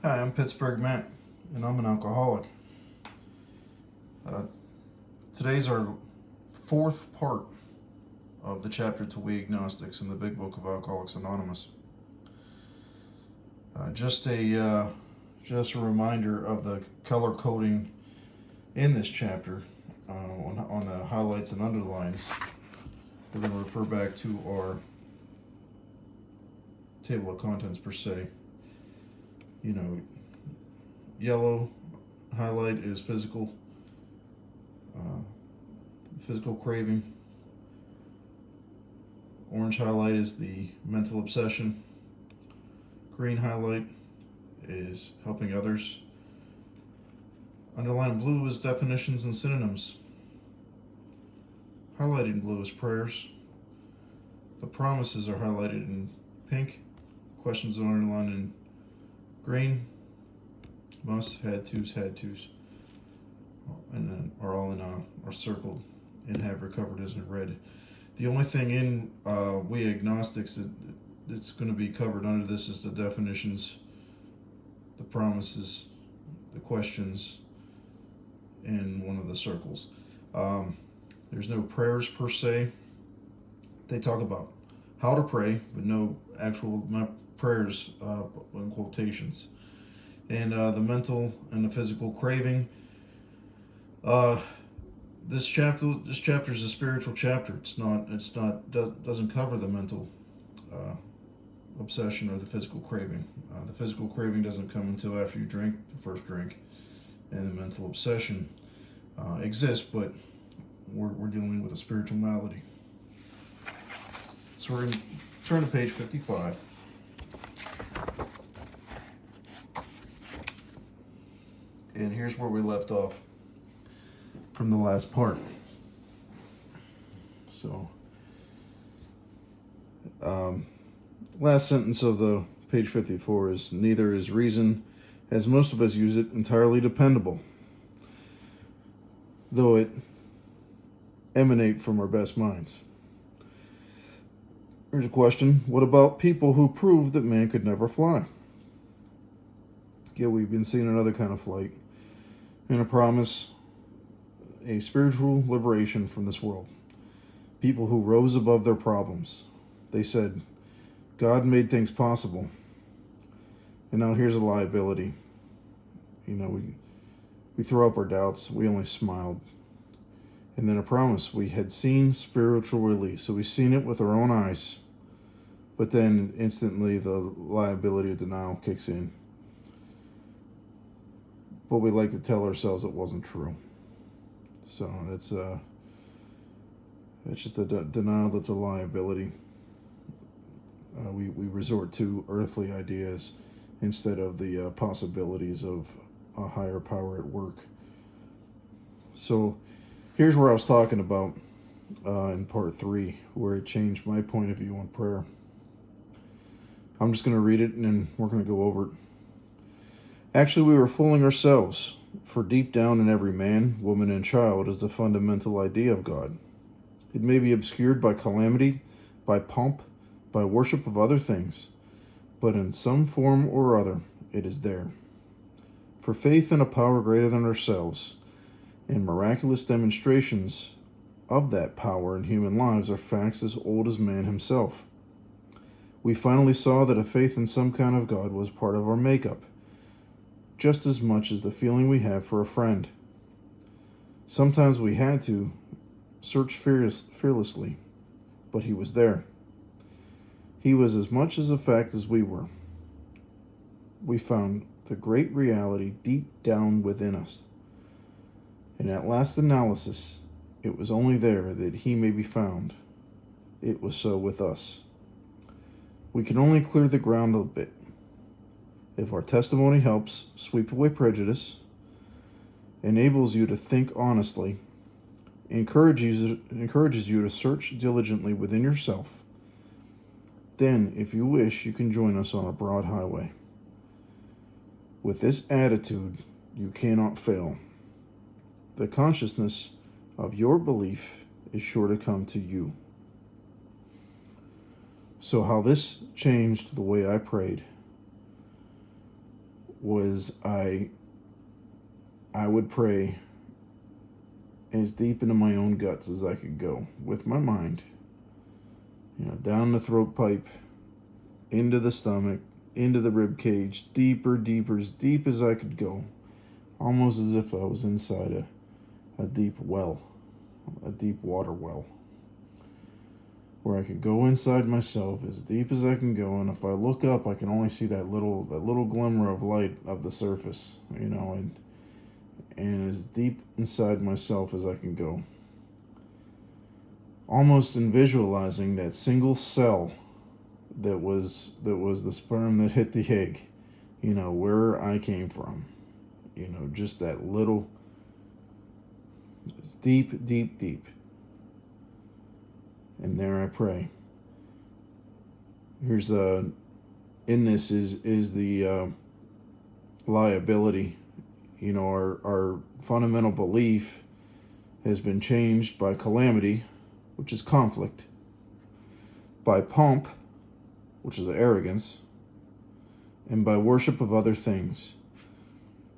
Hi, I'm Pittsburgh Matt, and I'm an alcoholic. Uh, Today's our fourth part of the chapter to We Agnostics in the Big Book of Alcoholics Anonymous. Just a reminder of the color coding in this chapter on the highlights and underlines. We're going to refer back to our table of contents per se. Yellow highlight is physical craving. Orange highlight is the mental obsession. Green highlight is helping others. Underline in blue is definitions and synonyms. Highlighted in blue is prayers. The promises are highlighted in pink. Questions are underlined in green. Must, had tos, and then are all in are circled and have recovered as in red. The only thing in We Agnostics that's going to be covered under this is the definitions, the promises, the questions, and one of the circles. There's no prayers per se. They talk about how to pray, but no actual prayers in quotations. And the mental and the physical craving. This chapter is a spiritual chapter. Doesn't cover the mental obsession or the physical craving. The physical craving doesn't come until after you drink the first drink, and the mental obsession exists, but we're dealing with a spiritual malady. So we're going to turn to page 55. And here's where we left off from the last part. So, last sentence of the page 54 is, neither is reason, as most of us use it, entirely dependable, though it emanate from our best minds. Here's a question. What about people who prove that man could never fly? Yeah, we've been seeing another kind of flight, and a promise, a spiritual liberation from this world. People who rose above their problems. They said, God made things possible, and now here's a liability. We throw up our doubts. We only smiled. And then a promise. We had seen spiritual release. So we've seen it with our own eyes, but then instantly the liability of denial kicks in. But we like to tell ourselves it wasn't true. So it's just a denial that's a liability. We resort to earthly ideas instead of the possibilities of a higher power at work. So here's where I was talking about in part 3, where it changed my point of view on prayer. I'm just going to read it and then we're going to go over it. Actually, we were fooling ourselves, for deep down in every man, woman, and child is the fundamental idea of God. It may be obscured by calamity, by pomp, by worship of other things, but in some form or other, it is there. For faith in a power greater than ourselves, and miraculous demonstrations of that power in human lives are facts as old as man himself. We finally saw that a faith in some kind of God was part of our makeup, just as much as the feeling we have for a friend. Sometimes we had to search fearlessly, but he was there. He was as much as a fact as we were. We found the great reality deep down within us. And at last analysis, it was only there that he may be found. It was so with us. We can only clear the ground a bit. If our testimony helps sweep away prejudice, enables you to think honestly, encourages you to search diligently within yourself, then, if you wish, you can join us on a broad highway. With this attitude, you cannot fail. The consciousness of your belief is sure to come to you. So how this changed the way I prayed was I would pray as deep into my own guts as I could go with my mind, down the throat pipe, into the stomach, into the rib cage, deeper, deeper, as deep as I could go, almost as if I was inside a deep well, a deep water well, where I could go inside myself as deep as I can go, and if I look up, I can only see that little glimmer of light of the surface, and as deep inside myself as I can go, almost in visualizing that single cell that was the sperm that hit the egg, where I came from, just that little, it's deep, deep, deep. And there I pray. Here's in this is the liability. Our fundamental belief has been changed by calamity, which is conflict, by pomp, which is arrogance, and by worship of other things.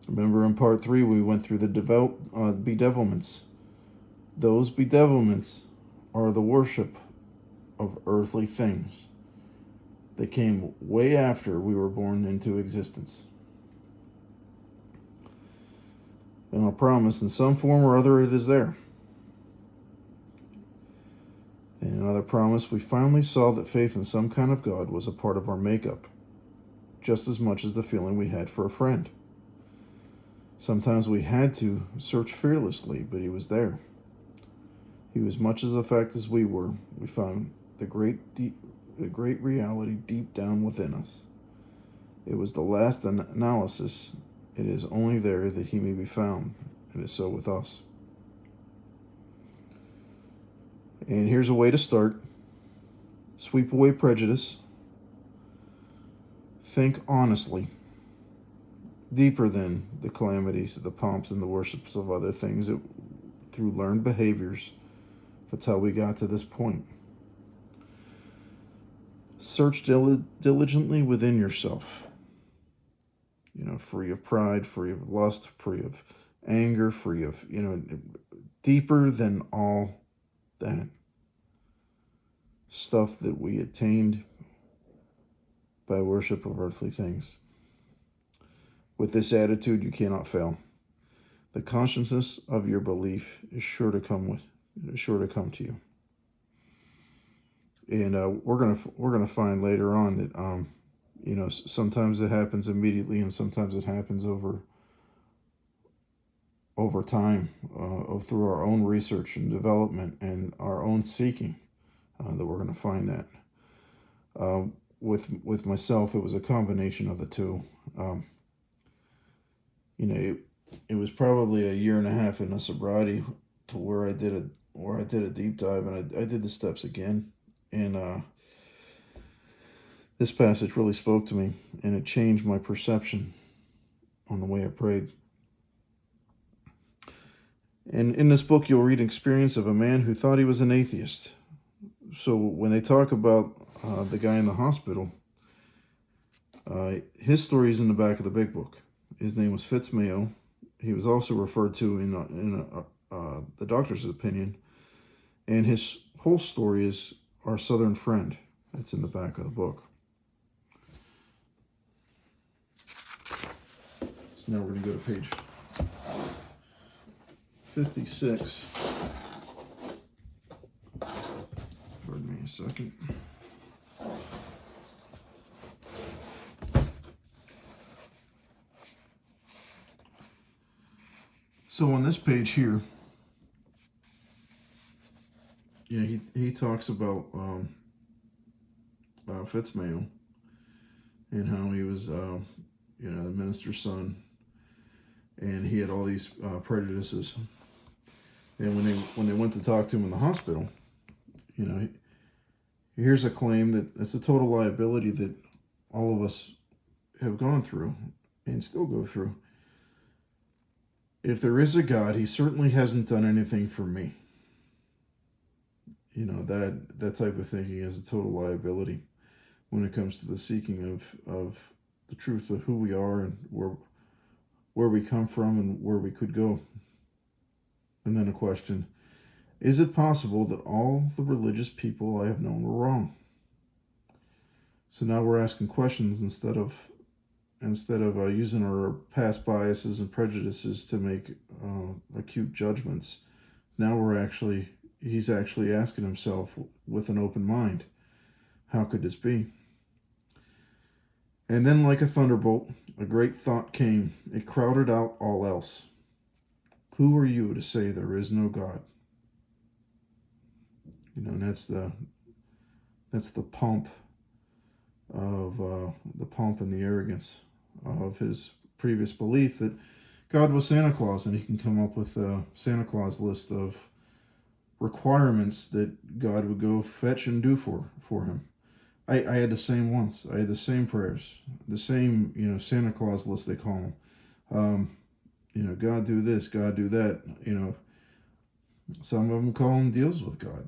Remember in part 3 we went through the bedevilments. Those bedevilments are the worship of earthly things. They came way after we were born into existence. And I promise, in some form or other, it is there. And another promise, we finally saw that faith in some kind of God was a part of our makeup, just as much as the feeling we had for a friend. Sometimes we had to search fearlessly, but he was there. He was much as a fact as we were. We found the great reality deep down within us. It was the last analysis. It is only there that he may be found. It is so with us. And here's a way to start. Sweep away prejudice. Think honestly. Deeper than the calamities, the pomps, and the worships of other things. Through learned behaviors, that's how we got to this point. Search diligently within yourself. Free of pride, free of lust, free of anger, free of, deeper than all that stuff that we attained by worship of earthly things. With this attitude, you cannot fail. The consciousness of your belief is sure to come to you. And we're gonna find later on that sometimes it happens immediately, and sometimes it happens over time, through our own research and development and our own seeking, that we're going to find that. With myself, it was a combination of the two. It was probably a year and a half into sobriety to where I did a deep dive, and I did the steps again, and this passage really spoke to me, and it changed my perception on the way I prayed. And in this book, you'll read experience of a man who thought he was an atheist. So when they talk about the guy in the hospital, his story is in the back of the big book. His name was Fitzmayo. He was also referred to in the doctor's opinion. And his whole story is our Southern friend. It's in the back of the book. So now we're going to go to page 56. Pardon me a second. So on this page here, he talks about Fitzmayo and how he was the minister's son, and he had all these prejudices. And when they went to talk to him in the hospital, here's a claim that it's a total liability that all of us have gone through and still go through. If there is a God, he certainly hasn't done anything for me. That type of thinking is a total liability when it comes to the seeking of the truth of who we are and where we come from and where we could go. And then a question: is it possible that all the religious people I have known were wrong? So now we're asking questions instead of using our past biases and prejudices to make acute judgments. Now he's actually asking himself with an open mind, how could this be? And then, like a thunderbolt, a great thought came. It crowded out all else. Who are you to say there is no God? And that's the pomp of the pomp and the arrogance of his previous belief that God was Santa Claus, and he can come up with a Santa Claus list of requirements that God would go fetch and do for him. I had the same ones. I had the same prayers, the same Santa Claus list they call them. God do this, God do that. Some of them call them deals with God.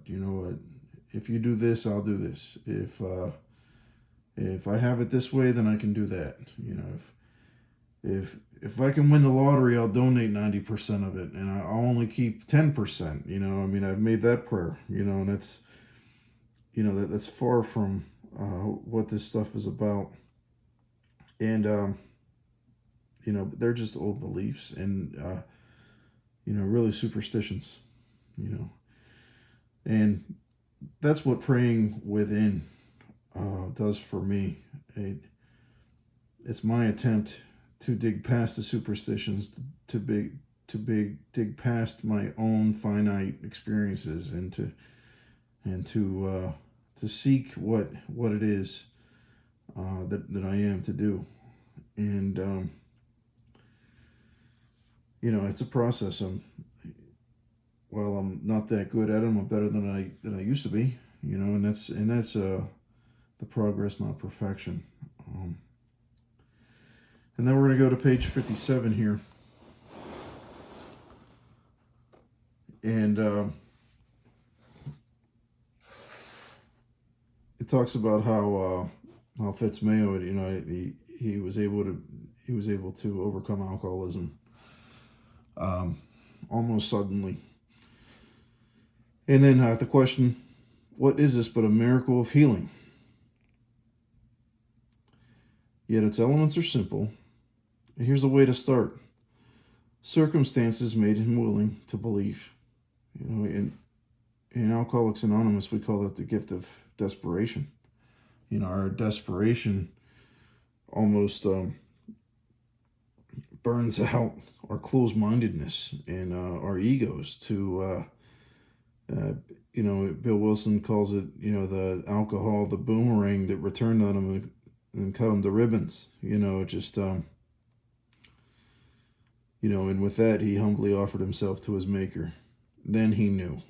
If you do this, I'll do this. If I have it this way, then I can do that. If I can win the lottery, I'll donate 90% of it, and I'll only keep 10%. I've made that prayer. And that's that's far from what this stuff is about. And they're just old beliefs and really superstitions. And that's what praying within does for me. It's my attempt to dig past the superstitions, to dig past my own finite experiences, and to seek what it is that I am to do. And it's a process. While I'm not that good at it, I'm better than I used to be. And that's the progress, not perfection. And then we're going to go to page 57 here. And it talks about how Fitz Mayo, he was able to overcome alcoholism almost suddenly. And then the question: what is this but a miracle of healing? Yet its elements are simple. And here's a way to start. Circumstances made him willing to believe. In Alcoholics Anonymous, we call it the gift of desperation. Our desperation almost burns out our closed-mindedness and our egos to, Bill Wilson calls it, the alcohol, the boomerang that returned on him and cut him to ribbons. And with that, he humbly offered himself to his Maker. Then he knew.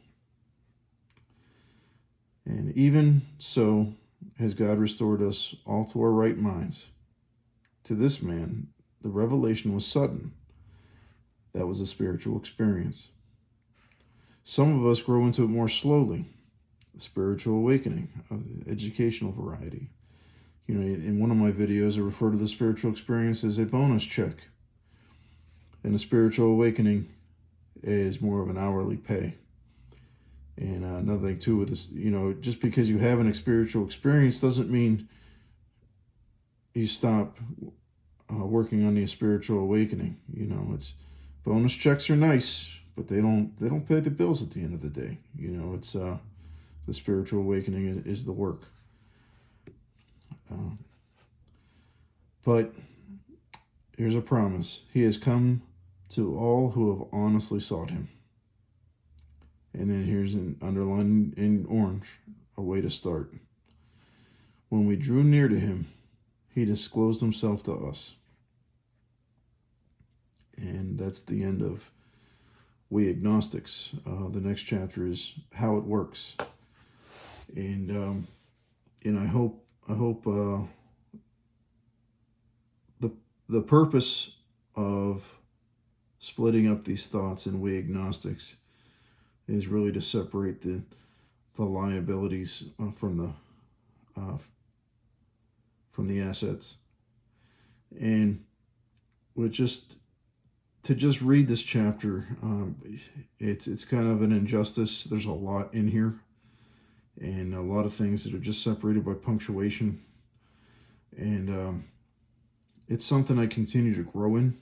And even so has God restored us all to our right minds. To this man, the revelation was sudden. That was a spiritual experience. Some of us grow into it more slowly. A spiritual awakening of the educational variety. In one of my videos, I refer to the spiritual experience as a bonus check. And a spiritual awakening is more of an hourly pay. And another thing too with this, just because you have an spiritual experience doesn't mean you stop working on the spiritual awakening. It's bonus checks are nice, but they don't pay the bills at the end of the day. It's the spiritual awakening is the work. But here's a promise: he has come to all who have honestly sought him. And then here's an underline in orange, a way to start. When we drew near to him, he disclosed himself to us. And that's the end of We Agnostics. The next chapter is how it works. And I hope the purpose of splitting up these thoughts in We Agnostics is really to separate the liabilities from the assets. And with just to just read this chapter, it's kind of an injustice. There's a lot in here, and a lot of things that are just separated by punctuation. And it's something I continue to grow in.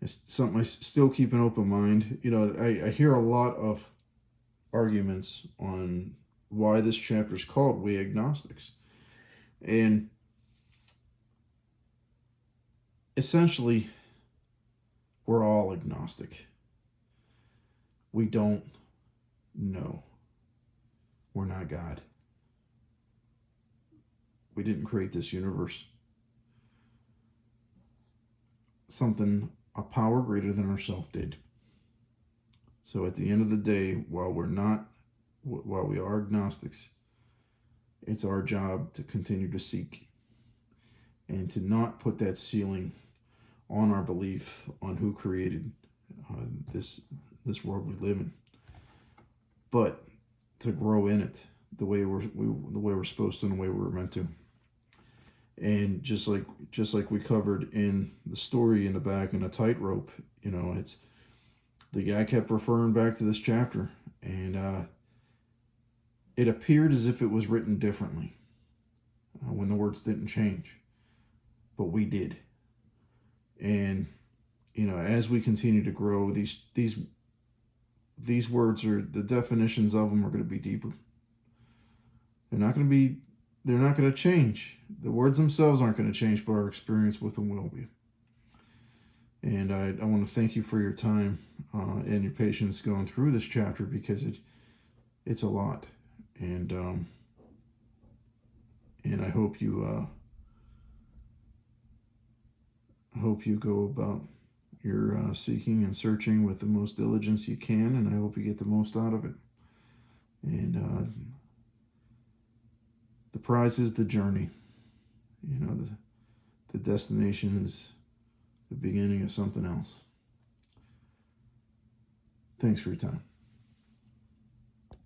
It's something I still keep an open mind. You know, I hear a lot of arguments on why this chapter is called We Agnostics. And essentially, we're all agnostic. We don't know. We're not God. We didn't create this universe. Something, a power greater than ourselves did. So at the end of the day, while we are agnostics, it's our job to continue to seek and to not put that ceiling on our belief on who created this world we live in, but to grow in it the way we're supposed to and the way we're meant to. And just like we covered in the story in the back in a tightrope, you know, it's the guy kept referring back to this chapter, and it appeared as if it was written differently when the words didn't change, but we did. And you know, as we continue to grow, these words are the definitions of them are going to be deeper. They're not going to change. The words themselves aren't going to change, but our experience with them will be. And I want to thank you for your time and your patience going through this chapter, because it's a lot, and I hope you go about your seeking and searching with the most diligence you can, and I hope you get the most out of it. And the prize is the journey. You know, the destination is the beginning of something else. Thanks for your time.